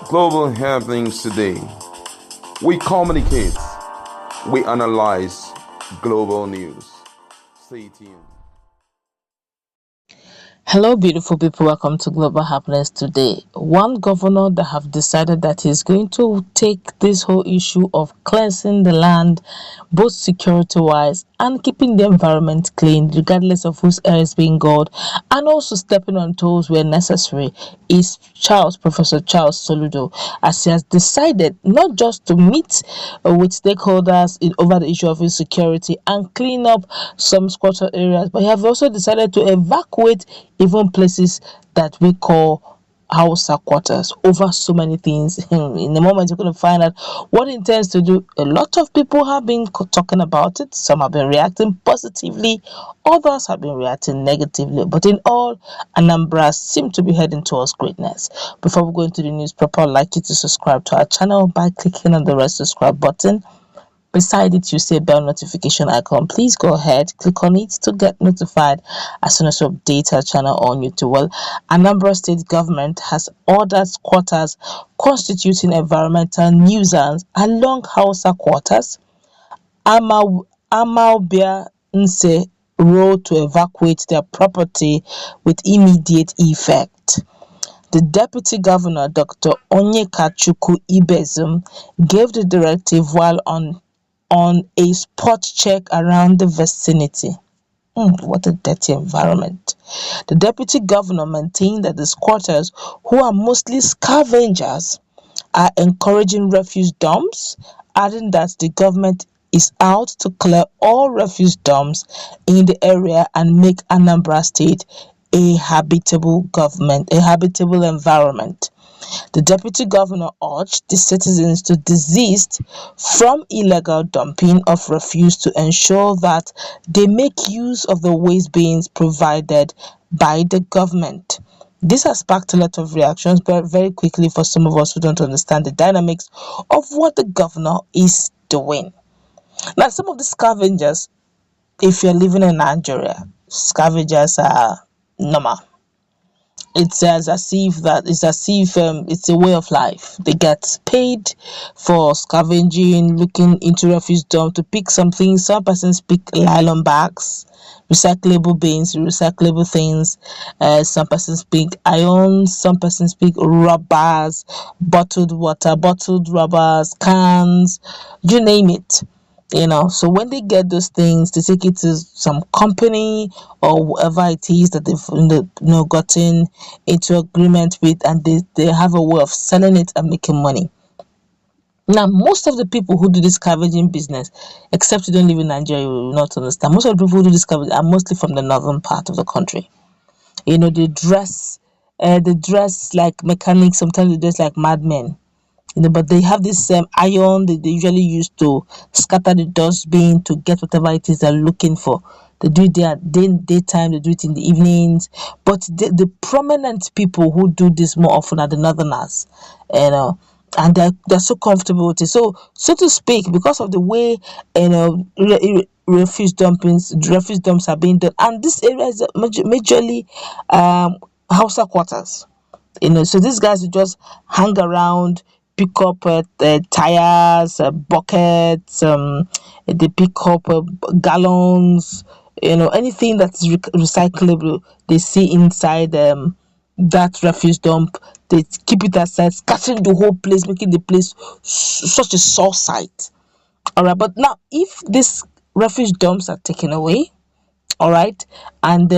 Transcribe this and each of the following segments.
Global happenings today. We communicate, we analyze global news. Stay tuned. Hello, beautiful people. Welcome to Global Happiness today. One governor that have decided that he's going to take this whole issue of cleansing the land, both security-wise and keeping the environment clean, regardless of whose air is being gone, and also stepping on toes where necessary, is Professor Charles Soludo, as he has decided not just to meet with stakeholders over the issue of insecurity and clean up some squatter areas, but he has also decided to evacuate even places that we call Hausa quarters over so many things. In a moment, you're going to find out what he intends to do. A lot of people have been talking about it. Some have been reacting positively, others have been reacting negatively. But in all, Anambra seem to be heading towards greatness. Before we go into the news proper, I'd like you to subscribe to our channel by clicking on the red subscribe button. Beside it, you see a bell notification icon. Please go ahead, click on it to get notified as soon as we update our channel on YouTube. Well, Anambra State government has ordered squatters constituting environmental nuisance along Hausa quarters, Amaubia Nse Road to evacuate their property with immediate effect. The Deputy Governor, Dr. Onyekachukwu Ibezim, gave the directive while on a spot check around the vicinity. What a dirty environment. The deputy governor maintained that the squatters, who are mostly scavengers, are encouraging refuse dumps, adding that the government is out to clear all refuse dumps in the area and make Anambra State a habitable environment. The deputy governor urged the citizens to desist from illegal dumping of refuse to ensure that they make use of the waste bins provided by the government. This has sparked a lot of reactions, but very quickly for some of us who don't understand the dynamics of what the governor is doing. Now, some of the scavengers, if you're living in Nigeria, scavengers are normal. It's a way of life. They get paid for scavenging, looking into refuse dump to pick something. Some persons pick nylon bags, recyclable bins, recyclable things. Some persons pick iron, some persons pick rubbers, bottled water, bottled rubbers, cans, you name it. So when they get those things, they take it to some company or whoever it is that they've gotten into agreement with, and they have a way of selling it and making money. Now, most of the people who do this scavenging business, except you don't live in Nigeria, you will not understand. Most of the people who do this scavenging are mostly from the northern part of the country. They dress like mechanics. Sometimes they dress like madmen. But they have this iron that they usually use to scatter the dustbin to get whatever it is they're looking for. They do it daytime, they do it in the evenings. But the prominent people who do this more often are the northerners, and they're so comfortable with it. So to speak, because of the way refuse dumps are being done, and this area is majorly Hausa quarters. So these guys will just hang around, pick up tires, buckets, they pick up gallons, anything that's recyclable they see inside that refuse dump. They keep it aside, scattering the whole place, making the place such a sore sight. All right, but now if these refuse dumps are taken away, all right, and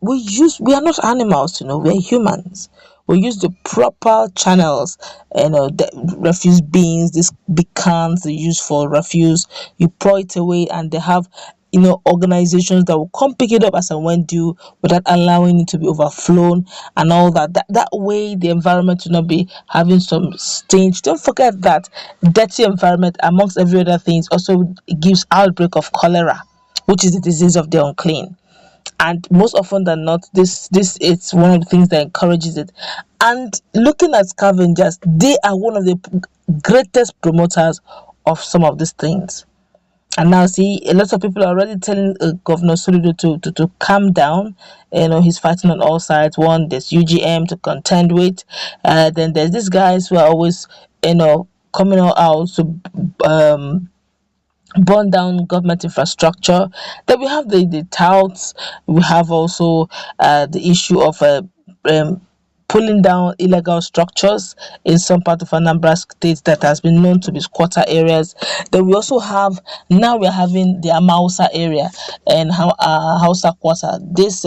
we are not animals, we're humans. We use the proper channels, the refuse bins, these big cans they use for refuse. You pour it away, and they have organizations that will come pick it up as and when due, without allowing it to be overflown and all that way the environment will not be having some stench. Don't forget that dirty environment, amongst every other things, also gives outbreak of cholera, which is the disease of the unclean. And most often than not, this it's one of the things that encourages it. And looking at scavengers, they are one of the greatest promoters of some of these things. And now, see, a lot of people are already telling Governor Soludo to calm down. He's fighting on all sides. One, there's UGM to contend with. Then there's these guys who are always, coming out to burn down government infrastructure. Then we have the touts. We have also the issue of um, pulling down illegal structures in some part of Anambra State that has been known to be squatter areas. Then we also have, now we're having the Amausa area and Hausa quarter. This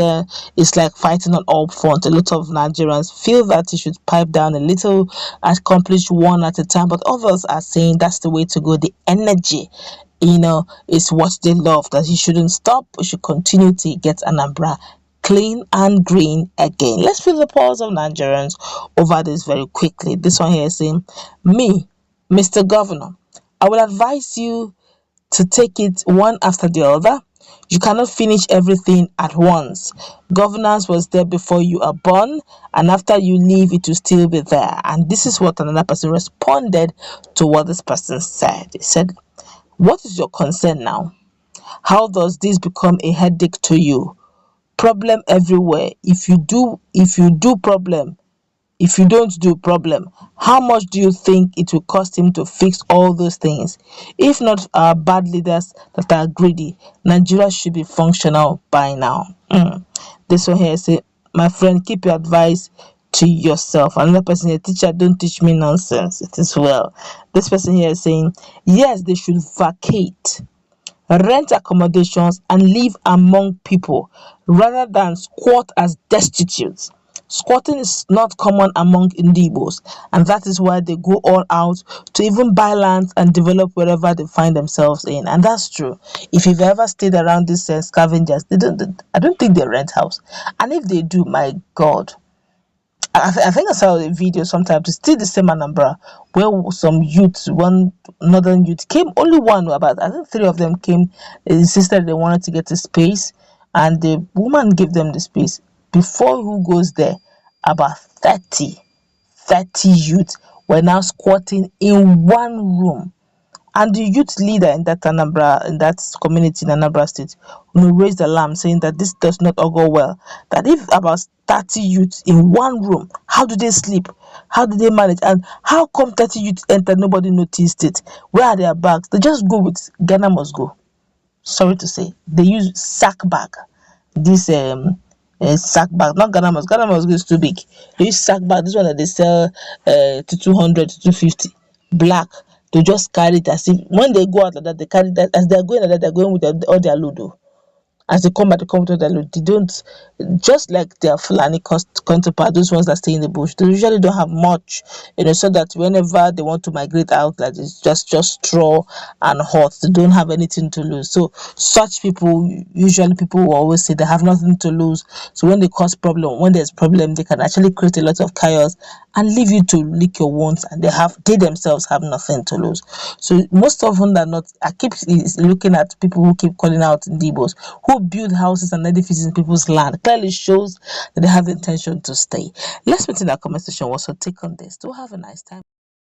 is like fighting on all fronts. A lot of Nigerians feel that you should pipe down a little, accomplish one at a time, but others are saying that's the way to go. The energy, is what they love, that he shouldn't stop. We should continue to get Anambra clean and green again. Let's feel the pulse of Nigerians over this very quickly. This one here is saying, me, Mr. Governor, I will advise you to take it one after the other. You cannot finish everything at once. Governance was there before you are born, and after you leave, it will still be there. And this is what another person responded to what this person said. He said, what is your concern now? How does this become a headache to you? Problem everywhere. If you do problem. If you don't do problem, how much do you think it will cost him to fix all those things? If not our bad leaders that are greedy, Nigeria should be functional by now. This one here say, my friend, keep your advice to yourself. Another person here, teacher, don't teach me nonsense. It is well. This person here is saying, yes, they should vacate, rent accommodations, and live among people rather than squat as destitute. Squatting is not common among Indigbos, and that is why they go all out to even buy lands and develop wherever they find themselves in. And that's true. If you've ever stayed around these scavengers, I don't think they rent house. And if they do, my God, I think I saw a video sometimes. It's still the same Anambra where some youth, one northern youth came. Only one, about I think 3 of them came. Insisted they wanted to get a space, and the woman gave them the space. Before who goes there, about 30 youth were now squatting in one room. And the youth leader in that community in Anambra State, raised alarm saying that this does not augur well. That if about 30 youths in one room, how do they sleep? How do they manage? And how come 30 youths entered, nobody noticed it? Where are their bags? They just go with Ghana must go. Sorry to say, they use sack bag. This sack bag, not Ghana must go is too big. They use sack bag. This one that they sell to 200 to 250, black. They just carry it as if when they go out like that, they carry that as they're going like that, they're going with all their load. As they come back, they come to their load. They don't, just like their Fulani counterpart, those ones that stay in the bush, they usually don't have much, so that whenever they want to migrate out, like it's just straw and hot, they don't have anything to lose. So such people, usually people will always say they have nothing to lose. So when they cause problem, when there's problem, they can actually create a lot of chaos and leave you to lick your wounds, and they themselves have nothing to lose. So most often than not, I keep looking at people who keep calling out Ndibos, who build houses and edifices in people's land. Clearly shows that they have the intention to stay. Let's meet in our comment section. What's your take on this? Do have a nice time.